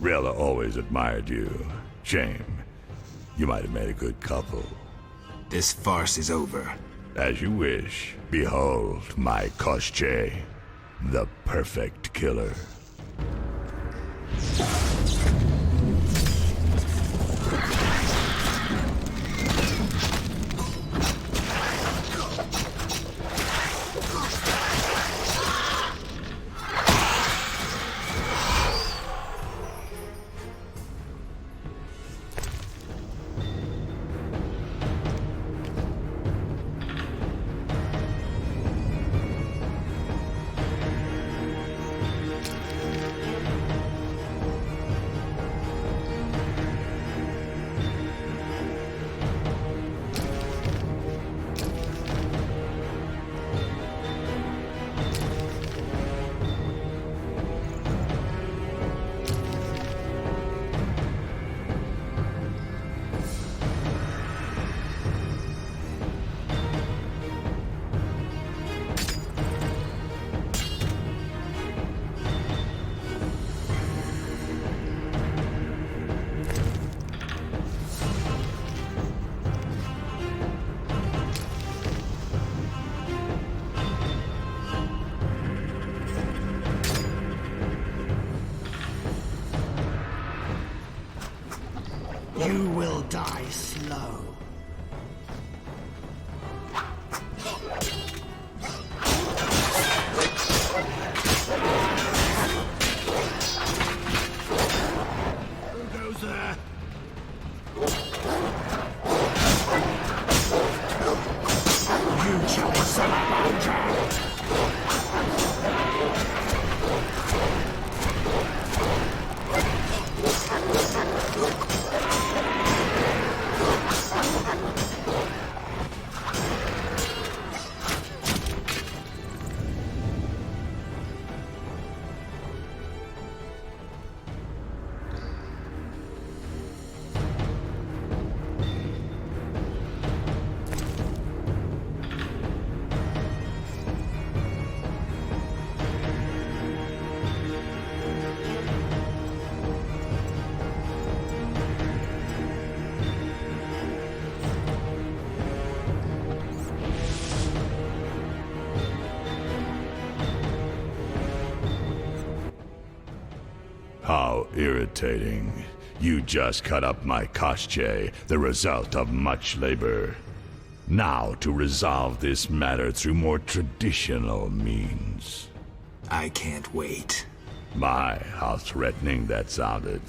Rella always admired you. Shame. You might have made a good couple. This farce is over. As you wish. Behold my Koschei, the perfect killer. You will die slow. Who goes there? You shall salamander! How irritating. You just cut up my Koschei, the result of much labor. Now to resolve this matter through more traditional means. I can't wait. My, how threatening that sounded.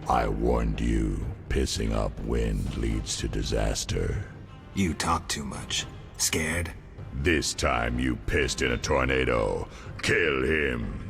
I warned you, pissing up wind leads to disaster. You talk too much. Scared? This time you pissed in a tornado. Kill him.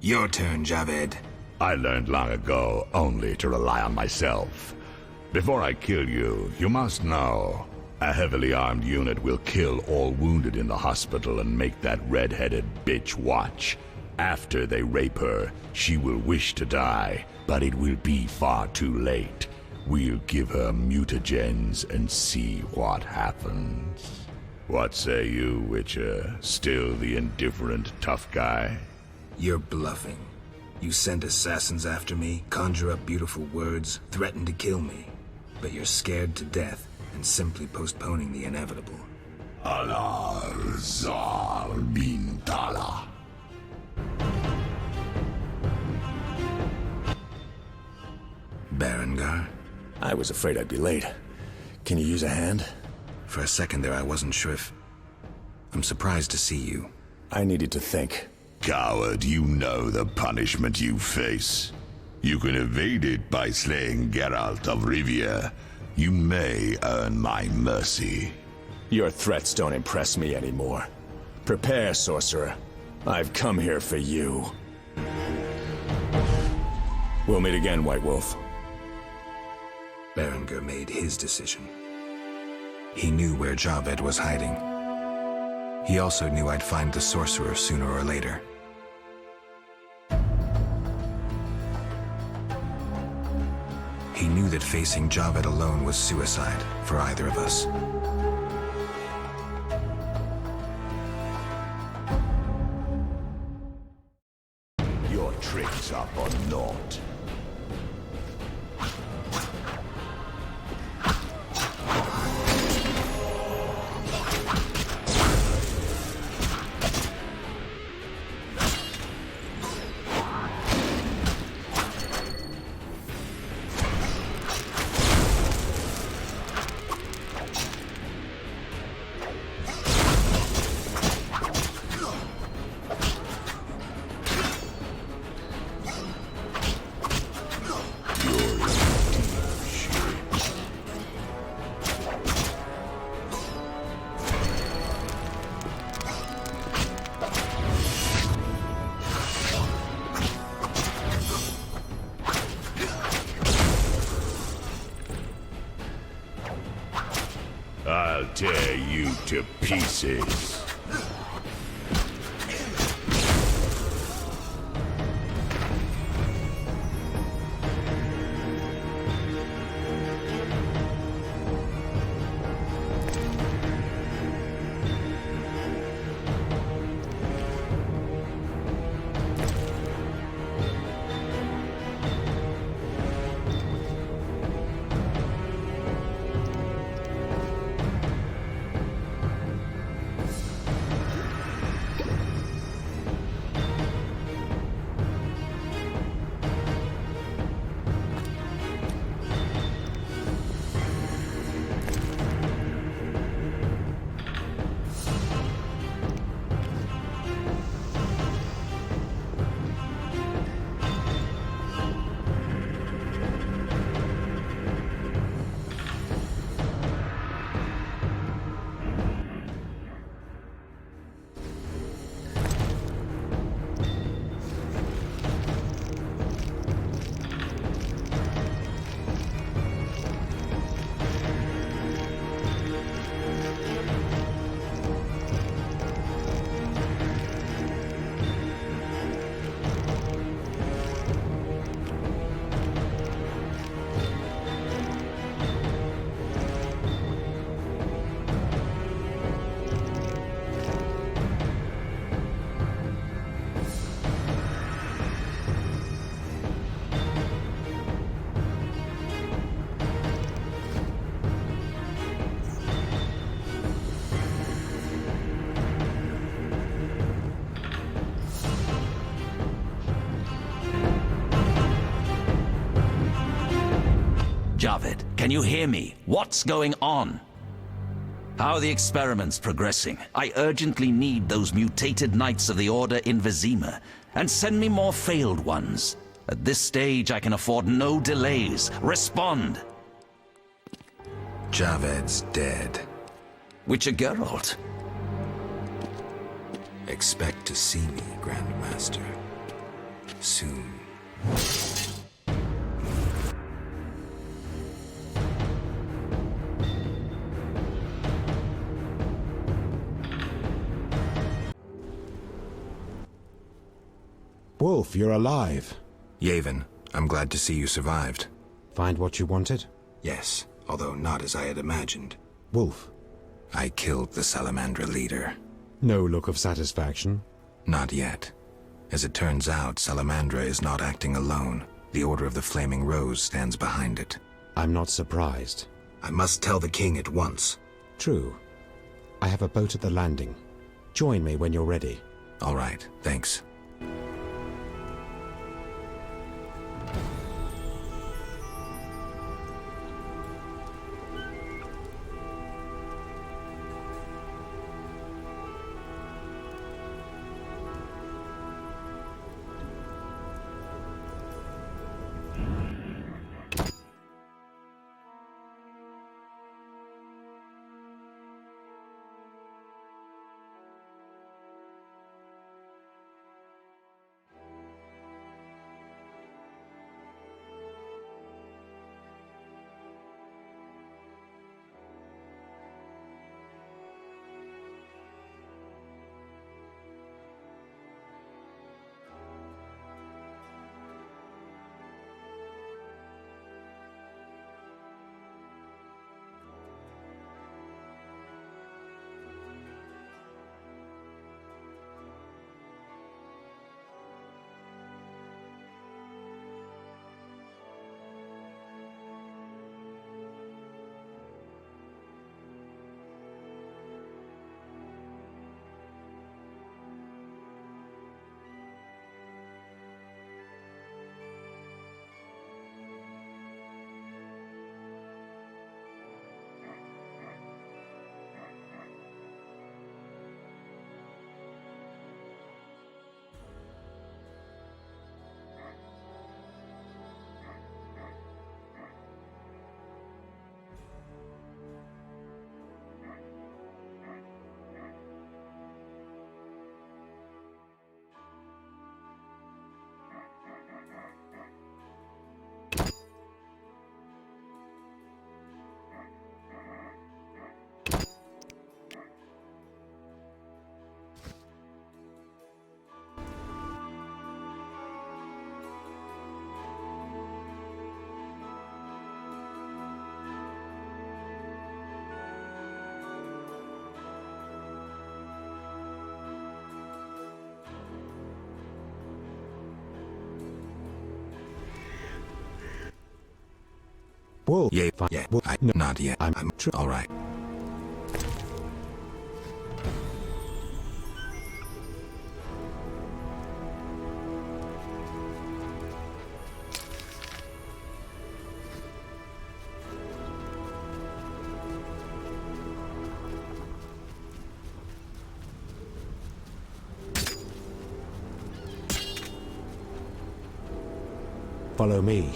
Your turn, Javed. I learned long ago only to rely on myself. Before I kill you, you must know, a heavily armed unit will kill all wounded in the hospital and make that red-headed bitch watch. After they rape her, she will wish to die, but it will be far too late. We'll give her mutagens and see what happens. What say you, Witcher? Still the indifferent tough guy? You're bluffing. You sent assassins after me, conjure up beautiful words, threaten to kill me. But you're scared to death and simply postponing the inevitable. Alar Zar bin Tala. I was afraid I'd be late. Can you use a hand? For a second there, I wasn't sure if... I'm surprised to see you. I needed to think. Coward, you know the punishment you face. You can evade it by slaying Geralt of Rivia. You may earn my mercy. Your threats don't impress me anymore. Prepare, sorcerer. I've come here for you. We'll meet again, White Wolf. Berengar made his decision. He knew where Javed was hiding. He also knew I'd find the sorcerer sooner or later. He knew that facing Javed alone was suicide for either of us. Your tricks are for naught. I'll tear you to pieces. Javed, can you hear me? What's going on? How are the experiments progressing? I urgently need those mutated Knights of the Order in Vizima, and send me more failed ones. At this stage, I can afford no delays. Respond! Javed's dead. Witcher Geralt? Expect to see me, Grandmaster. Soon. Wolf, you're alive. Yavin, I'm glad to see you survived. Find what you wanted? Yes, although not as I had imagined. Wolf. I killed the Salamandra leader. No look of satisfaction? Not yet. As it turns out, Salamandra is not acting alone. The Order of the Flaming Rose stands behind it. I'm not surprised. I must tell the king at once. True. I have a boat at the landing. Join me when you're ready. All right, thanks. Wolf. Yeah, Fine. yeah. Wolf. No. Not yet. I'm all right. Follow me.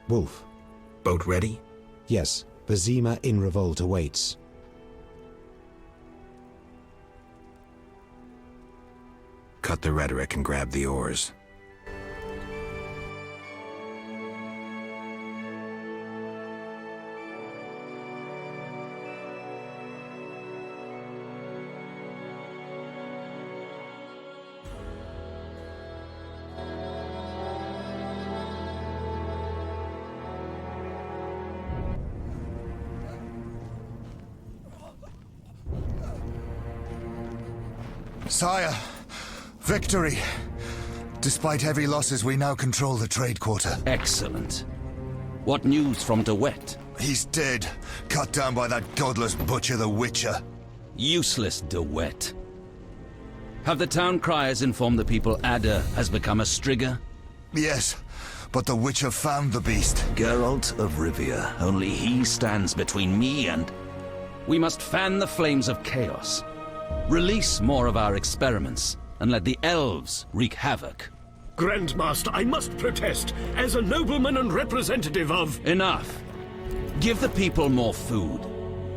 Wolf. Boat ready? Yes, Vizima in revolt awaits. Cut the rhetoric and grab the oars. Sire, victory! Despite heavy losses, we now control the trade quarter. Excellent. What news from De Wet? He's dead, cut down by that godless butcher, the Witcher. Useless De Wet. Have the town criers informed the people Ada has become a Strigger? Yes, but the Witcher found the beast. Geralt of Rivia. Only he stands between me and... We must fan the flames of chaos. Release more of our experiments, and let the elves wreak havoc. Grandmaster, I must protest, as a nobleman and representative of... Enough. Give the people more food,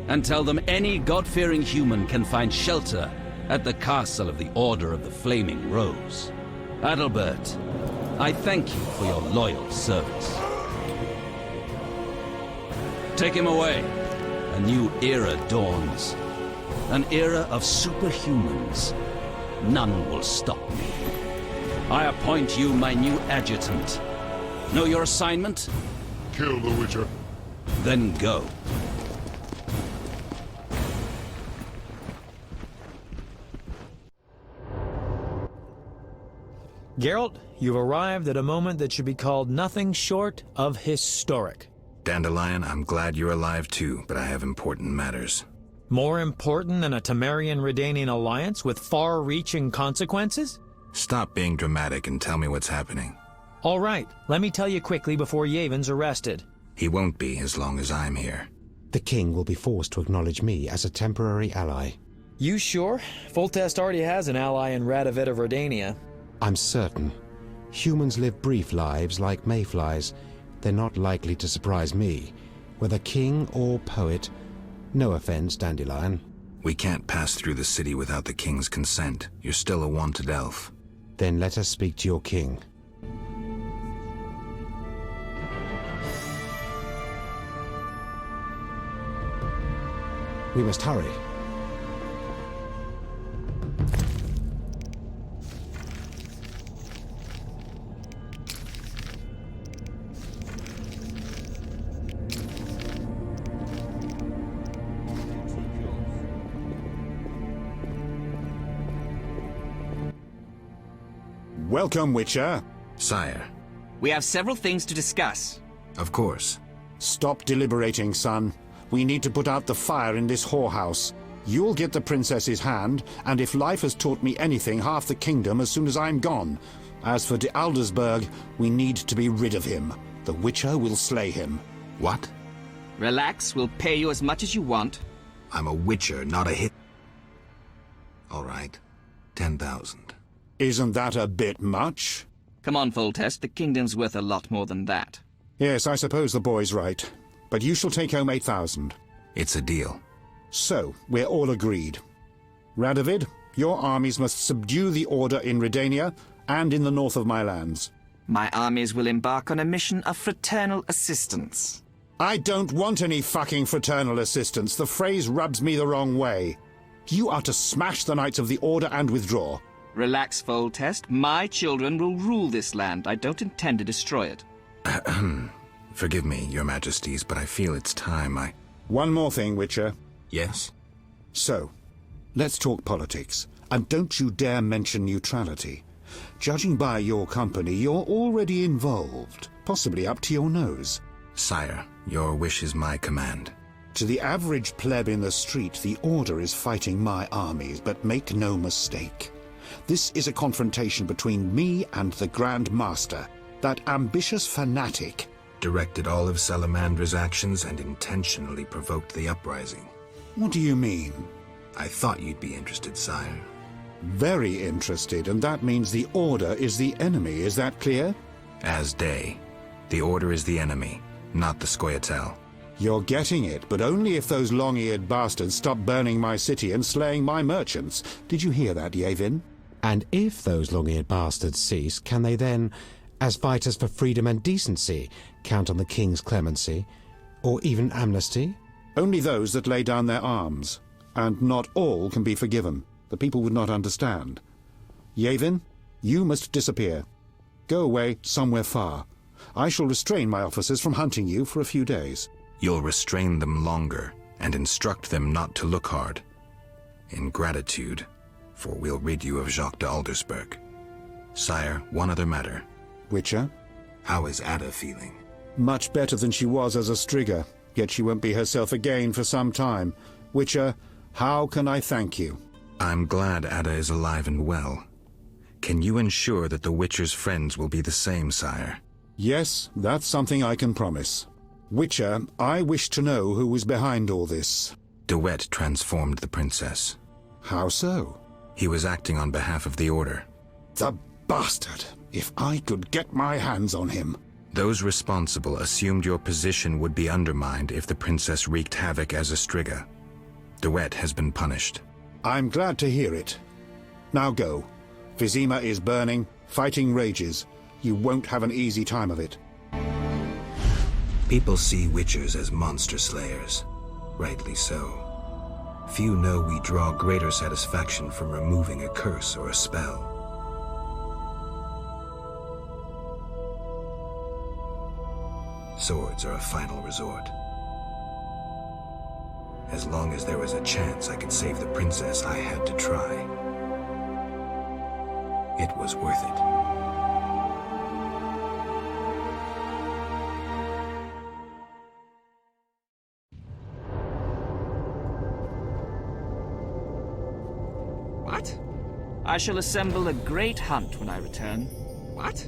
and tell them any God-fearing human can find shelter at the castle of the Order of the Flaming Rose. Adalbert, I thank you for your loyal service. Take him away. A new era dawns. An era of superhumans. None will stop me. I appoint you my new adjutant. Know your assignment? Kill the Witcher. Then go. Geralt, you've arrived at a moment that should be called nothing short of historic. Dandelion, I'm glad you're alive too, but I have important matters. More important than a Temerian-Redanian alliance with far-reaching consequences? Stop being dramatic and tell me what's happening. All right, let me tell you quickly before Yevon's arrested. He won't be as long as I'm here. The king will be forced to acknowledge me as a temporary ally. You sure? Foltest already has an ally in Radovid of Redania. I'm certain. Humans live brief lives like mayflies. They're not likely to surprise me. Whether king or poet, no offense, Dandelion. We can't pass through the city without the king's consent. You're still a wanted elf. Then let us speak to your king. We must hurry. Welcome, Witcher. Sire. We have several things to discuss. Of course. Stop deliberating, son. We need to put out the fire in this whorehouse. You'll get the princess's hand, and if life has taught me anything, half the kingdom as soon as I'm gone. As for de Aldersberg, we need to be rid of him. The Witcher will slay him. What? Relax, we'll pay you as much as you want. I'm a Witcher, not a hit. All right. 10,000. Isn't that a bit much? Come on, Foltest, the kingdom's worth a lot more than that. Yes, I suppose the boy's right. But you shall take home 8,000. It's a deal. So, we're all agreed. Radovid, your armies must subdue the Order in Redania and in the north of my lands. My armies will embark on a mission of fraternal assistance. I don't want any fucking fraternal assistance. The phrase rubs me the wrong way. You are to smash the Knights of the Order and withdraw. Relax, Foltest. My children will rule this land. I don't intend to destroy it. Forgive me, your majesties, but I feel it's time One more thing, Witcher. Yes? So, let's talk politics. And don't you dare mention neutrality. Judging by your company, you're already involved, possibly up to your nose. Sire, your wish is my command. To the average pleb in the street, the Order is fighting my armies, but make no mistake. This is a confrontation between me and the Grand Master, that ambitious fanatic. Directed all of Salamandra's actions and intentionally provoked the uprising. What do you mean? I thought you'd be interested, sire. Very interested, and that means the Order is the enemy, is that clear? As day. The Order is the enemy, not the Scoia'tael. You're getting it, but only if those long-eared bastards stop burning my city and slaying my merchants. Did you hear that, Yavin? And if those long-eared bastards cease, can they then, as fighters for freedom and decency, count on the king's clemency? Or even amnesty? Only those that lay down their arms. And not all can be forgiven. The people would not understand. Yavin, you must disappear. Go away somewhere far. I shall restrain my officers from hunting you for a few days. You'll restrain them longer, and instruct them not to look hard. In gratitude, for we'll rid you of Jacques de Aldersberg. Sire, one other matter. Witcher? How is Ada feeling? Much better than she was as a Striga, yet she won't be herself again for some time. Witcher, how can I thank you? I'm glad Ada is alive and well. Can you ensure that the Witcher's friends will be the same, sire? Yes, that's something I can promise. Witcher, I wish to know who was behind all this. De Wet transformed the princess. How so? He was acting on behalf of the Order. The bastard! If I could get my hands on him. Those responsible assumed your position would be undermined if the princess wreaked havoc as a Striga. De Wet has been punished. I'm glad to hear it. Now go. Vizima is burning, fighting rages. You won't have an easy time of it. People see Witchers as monster slayers. Rightly so. Few know we draw greater satisfaction from removing a curse or a spell. Swords are a final resort. As long as there was a chance I could save the princess, I had to try. It was worth it. What? I shall assemble a great hunt when I return. What?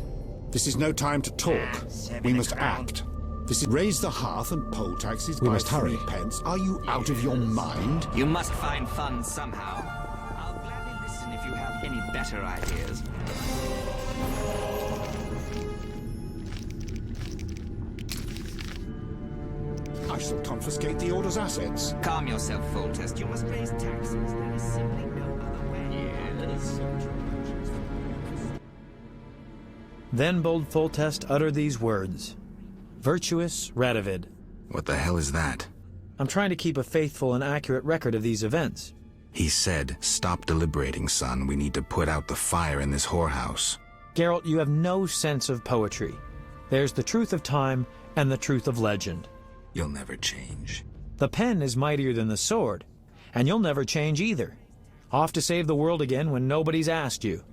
This is no time to talk. We must act. This is raise the hearth and poll taxes by 3 pence. Are you out of your mind? You must find fun somehow. I'll gladly listen if you have any better ideas. I shall confiscate the Order's assets. Calm yourself, Foltest. You must raise taxes. There is simply no other way. Yes. Then bold Foltest uttered these words. Virtuous Radovid. What the hell is that? I'm trying to keep a faithful and accurate record of these events. He said, "Stop deliberating, son. We need to put out the fire in this whorehouse." Geralt, you have no sense of poetry. There's the truth of time and the truth of legend. You'll never change. The pen is mightier than the sword, and you'll never change either. Off to save the world again when nobody's asked you.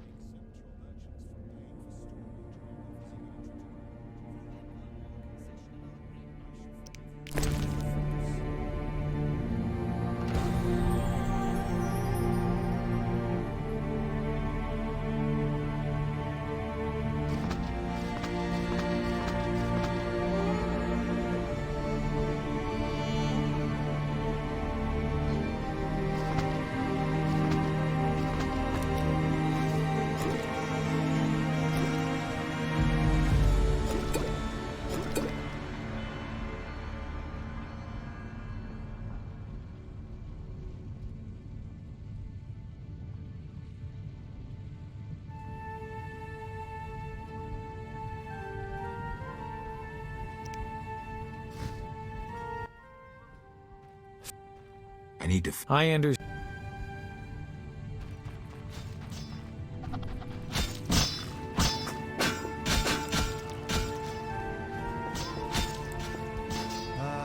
need to... I understand.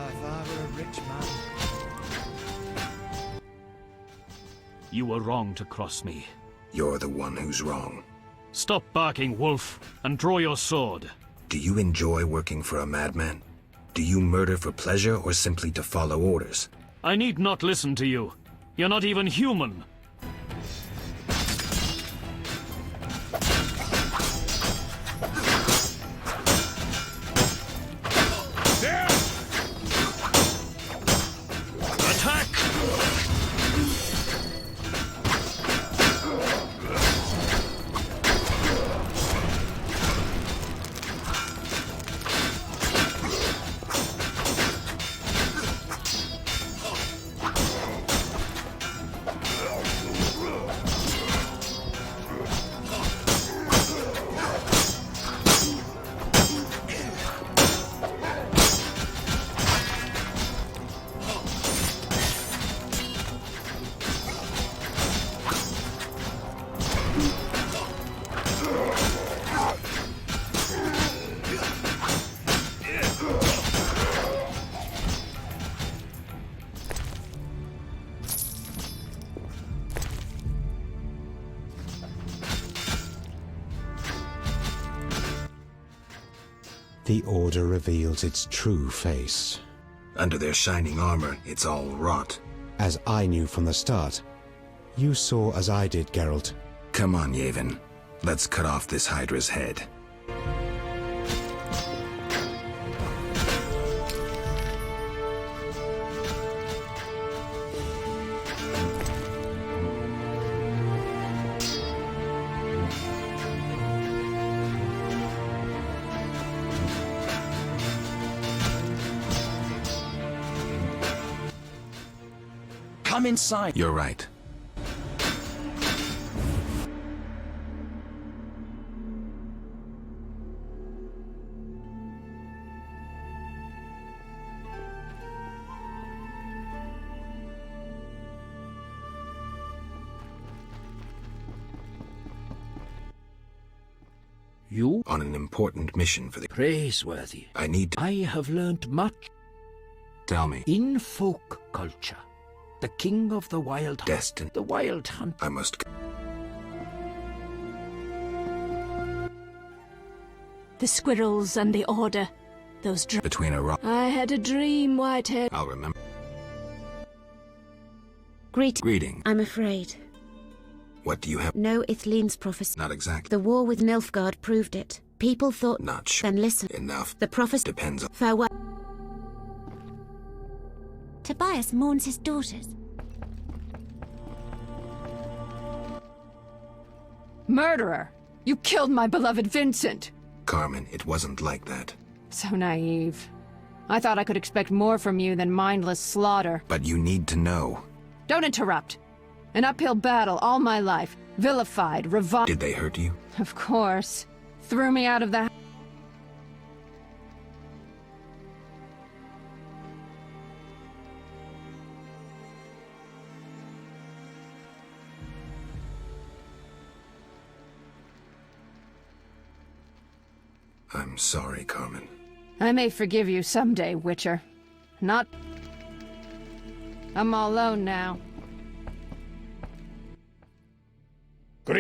If I were a rich man. You were wrong to cross me. You're the one who's wrong. Stop barking, wolf, and draw your sword. Do you enjoy working for a madman? Do you murder for pleasure or simply to follow orders? I need not listen to you. You're not even human. Attack! The Order reveals its true face. Under their shining armor, it's all rot. As I knew from the start. You saw as I did, Geralt. Come on, Yavin. Let's cut off this Hydra's head. Come inside. You're right. You? On an important mission for the... Praiseworthy. I need to... I have learned much. Tell me. In folk culture, the king of the wild... Destined. The wild hunt. I must... The squirrels and the Order. Those Between a rock... I had a dream, Whitehead. I'll remember. Greeting. I'm afraid. What do you have? No Ithleen's prophecy. Not exactly. The war with Nilfgaard proved it. People thought... Not sure. Then listen. Enough. The prophecy... Depends on... Farewell. Tobias mourns his daughters. Murderer! You killed my beloved Vincent! Carmen, it wasn't like that. So naive. I thought I could expect more from you than mindless slaughter. But you need to know. Don't interrupt. An uphill battle all my life. Vilified, reviled... Did they hurt you? Of course. Threw me out of the... I'm sorry, Carmen. I may forgive you someday, Witcher. Not... I'm all alone now.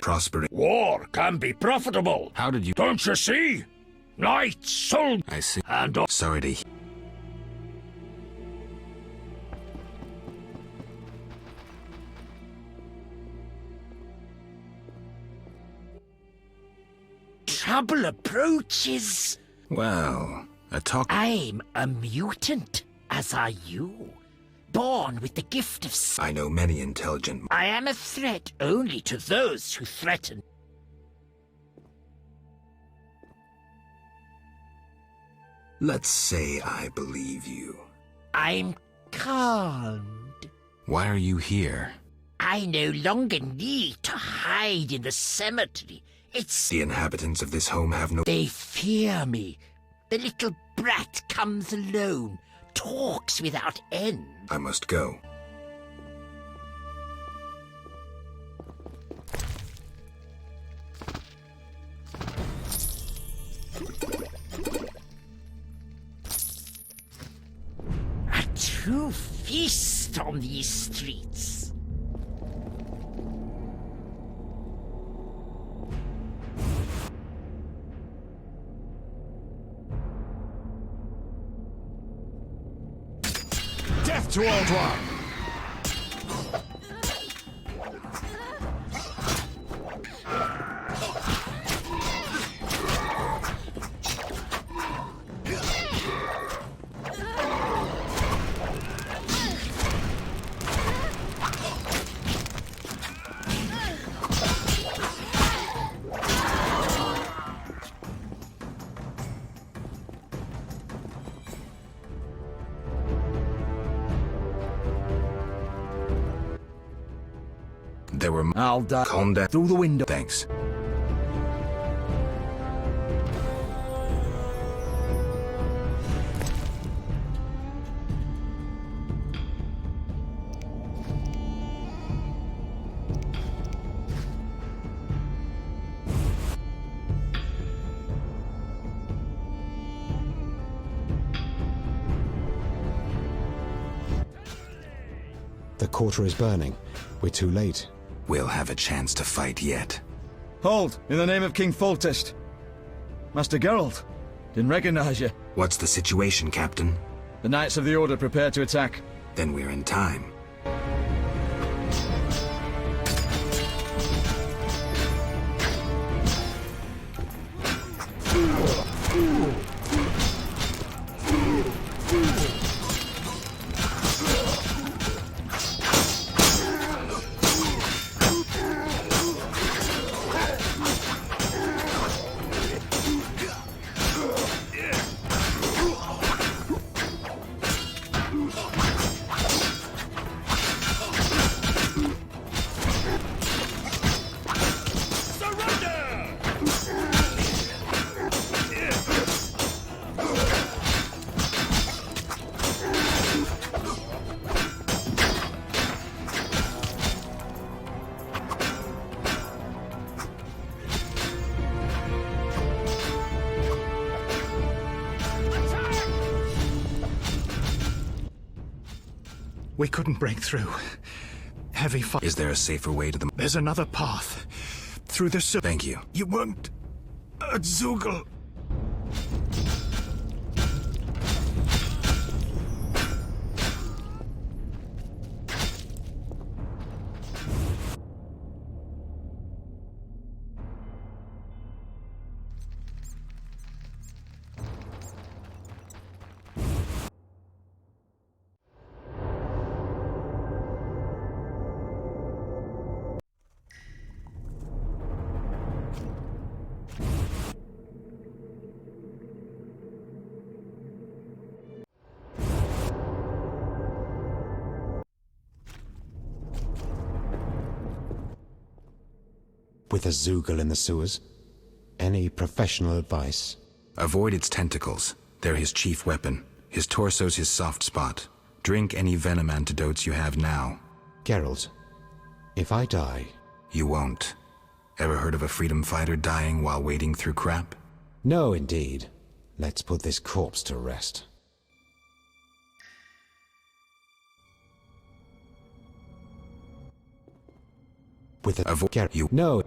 Prospering. War can be profitable. How did you... Don't you see? Knights, sold... I see. And... Sorry to... Trouble approaches. Well, a talk... I'm a mutant, as are you. Born with the gift of... I know many intelligent... I am a threat only to those who threaten. Let's say I believe you. I'm calmed. Why are you here? I no longer need to hide in the cemetery. It's... The inhabitants of this home have no... They fear me. The little brat comes alone, talks without end. I must go. to feast on these streets. Death to all Dwarf! There were... I'll die. Calm down. Through the window. Thanks. The quarter is burning. We're too late. We'll have a chance to fight yet. Hold, in the name of King Foltest. Master Geralt, didn't recognize you. What's the situation, Captain? The Knights of the Order prepare to attack. Then we're in time. We couldn't break through. Heavy fire. Is there a safer way to the... There's another path. Through the... Thank you. You weren't... a Zoogle. With a Zoogle in the sewers? Any professional advice? Avoid its tentacles. They're his chief weapon. His torso's his soft spot. Drink any venom antidotes you have now. Geralt, if I die... You won't. Ever heard of a freedom fighter dying while wading through crap? No, indeed. Let's put this corpse to rest. With a... Avoid... You... No...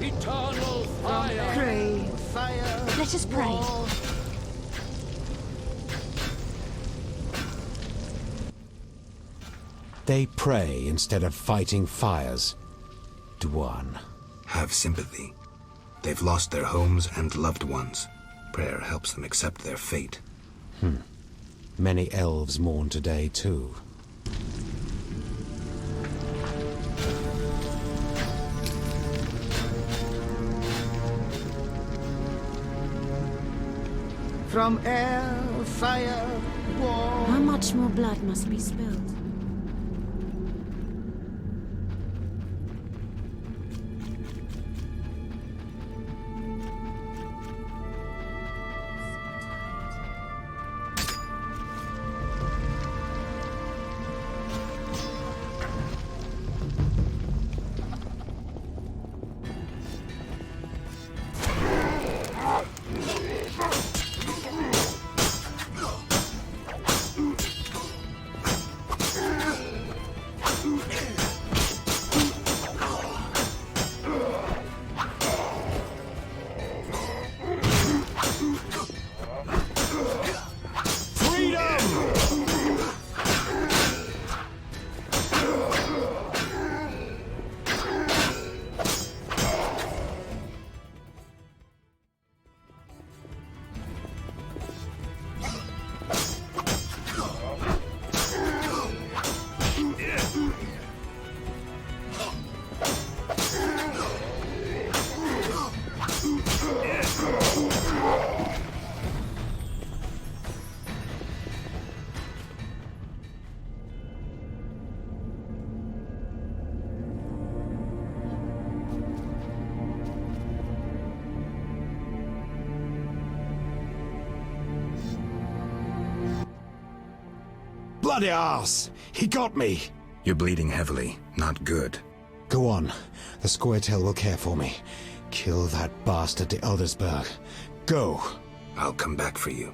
Eternal fire! Pray. Fire! Let us pray. They pray instead of fighting fires. Dwan. Have sympathy. They've lost their homes and loved ones. Prayer helps them accept their fate. Many elves mourn today, too. from air, fire, war. How much more blood must be spilled? Bloody arse! He got me! You're bleeding heavily. Not good. Go on. The Scoia'tael will care for me. Kill that bastard to Eldersburg. Go! I'll come back for you.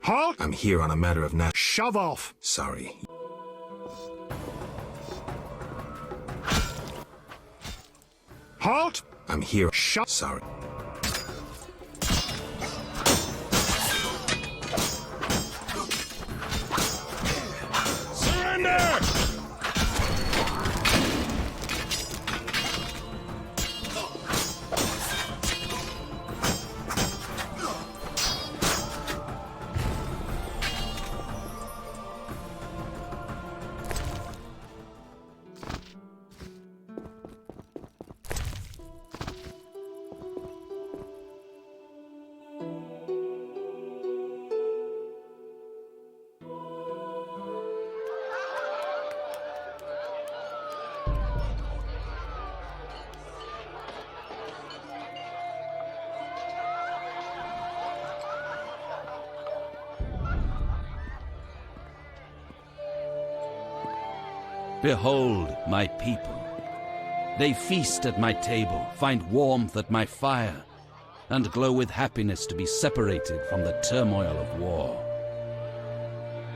Halt! I'm here on a matter of Shove off! Sorry. Halt! I'm here. Sorry. Surrender! Behold my people. They feast at my table, find warmth at my fire, and glow with happiness to be separated from the turmoil of war.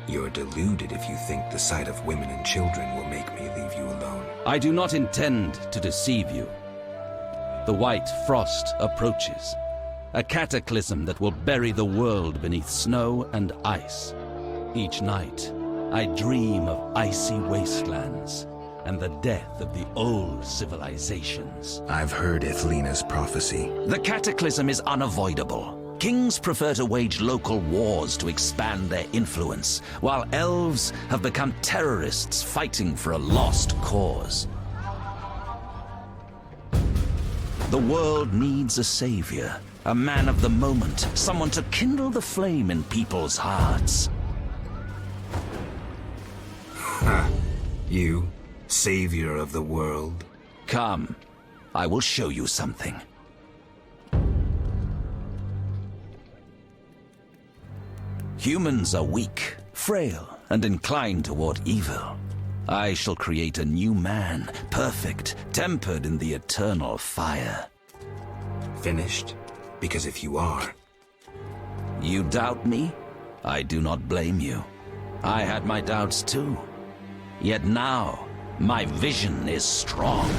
You're deluded if you think the sight of women and children will make me leave you alone. I do not intend to deceive you. The white frost approaches, a cataclysm that will bury the world beneath snow and ice. Each night, I dream of icy wastelands and the death of the old civilizations. I've heard Ithlina's prophecy. The cataclysm is unavoidable. Kings prefer to wage local wars to expand their influence, while elves have become terrorists fighting for a lost cause. The world needs a savior, a man of the moment, someone to kindle the flame in people's hearts. You, savior of the world? Come, I will show you something. Humans are weak, frail, and inclined toward evil. I shall create a new man, perfect, tempered in the eternal fire. Finished? Because if you are... You doubt me? I do not blame you. I had my doubts too. Yet now, my vision is strong.